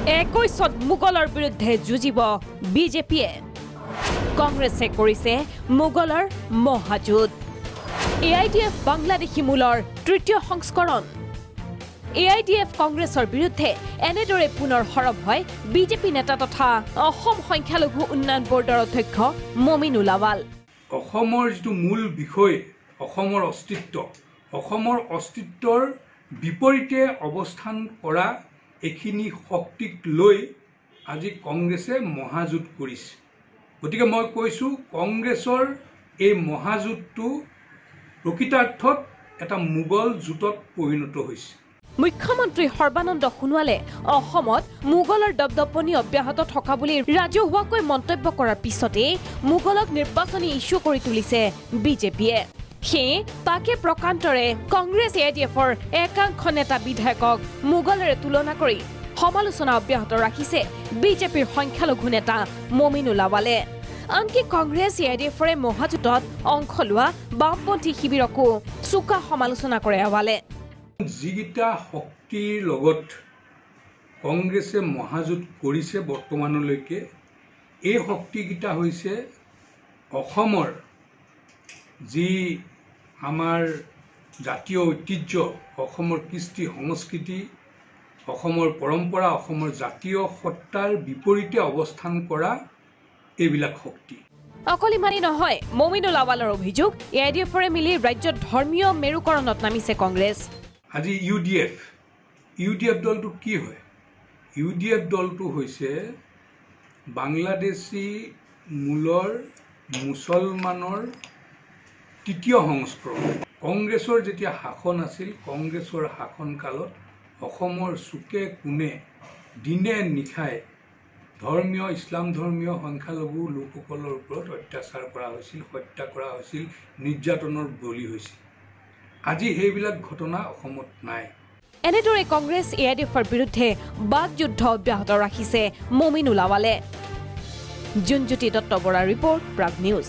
21 মোগলৰ বিৰুদ্ধে যুঁজিব বিজেপিয়ে কংগ্ৰেছে কৰিছে মোগলৰ মহাযুদ্ধ AIDF বাংলাদেশী মূলৰ তৃতীয় সংস্কৰণ AIDF কংগ্ৰেছৰ বিৰুদ্ধে এনেদৰে পুনৰ হৰব হয় বিজেপি নেতা তথা অসম সংখ্যালঘু উন্নয়ন বৰ্ডৰ অধ্যক্ষ মমিনুল আৱাল অসমৰ যিটো মূল বিষয় অসমৰ অস্তিত্বৰ বিপৰীতে অৱস্থান কৰা এখিনি শক্তিক লৈ আজি কংগ্ৰেছে মহাযুদ্ধ কৰিছে গতিকে মই কৈছো কংগ্ৰেছৰ এই মহাযুদ্ধটো প্ৰকৃতাৰ্থত এটা মোগল যুদ্ধত পৰিণত হৈছে মুখ্যমন্ত্ৰী সৰ্বানন্দ সোণোৱালে অসমত মোগলৰ দবদপনি অব্যাহত থকা বুলি ৰাজহুৱাকৈ মন্তব্য কৰাৰ পিছতে মোগলক নিৰ্বাচনী ইস্যু কৰি তুলিছে বিজেপিয়ে সেই তাকে প্ৰকান্তৰে কংগ্ৰেছ AIDFৰ একাংশ নেতা বিধায়কক মোগলেৰে তুলনা কৰি সমালোচনা অব্যাহত ৰাখিছে বিজেপিৰ সংখ্যালঘু নেতা মমিনুল আৱালে আনকি কংগ্ৰেছ AIDFৰে মহাযুদ্ধত অংশ লোৱা বামপন্থী শিবিৰকো চুকা সমালোচনা কৰে আৱালে যিগিটা শক্তিৰ লগত কংগ্ৰেছে মহাযুদ্ধ কৰিছে বৰ্তমানলৈকে এই শক্তিগিটা হৈছে অসমৰ যি আমাৰ জাতীয় ঐতিহ্য অসমৰ কৃষ্টি সংস্কৃতি অসমৰ পৰম্পৰা অসমৰ জাতীয় সত্তাৰ বিপৰীতে অৱস্থান কৰা এইবিলাক শক্তি অকলি মানি নহয় মমিনুল আৱালৰ অভিযোগ AIDFৰে মিলি ৰাজ্যত ধৰ্মীয় মেৰুকৰণত নামিছে কংগ্ৰেছ আজি UDF দলটো কি হয় UDF দলটো হৈছে বাংলাদেশী মূলৰ মুছলমানৰ তৃতীয় সংস্কৰণ কংগ্ৰেছৰ যেতিয়া শাসন আছিল কংগ্ৰেছৰ শাসনকালত অসমৰ চুকে কোণে দিনে নিশাই ধৰ্মীয় ইছলাম ধৰ্মীয় সংখ্যালঘু লোকসকলৰ ওপৰত অত্যাচাৰ কৰা হৈছিল হত্যা কৰা হৈছিল নিৰ্যাতনৰ বলি হৈছিল আজি সেইবিলাক ঘটনা অসমত নাই এনেদৰে কংগ্ৰেছ AIDFৰ বিৰুদ্ধে বাকযুদ্ধ অব্যাহত ৰাখিছে মমিনুল আৱালে জুনজ্যোতি দত্ত বৰা ৰিপৰ্ট প্ৰাগ নিউজ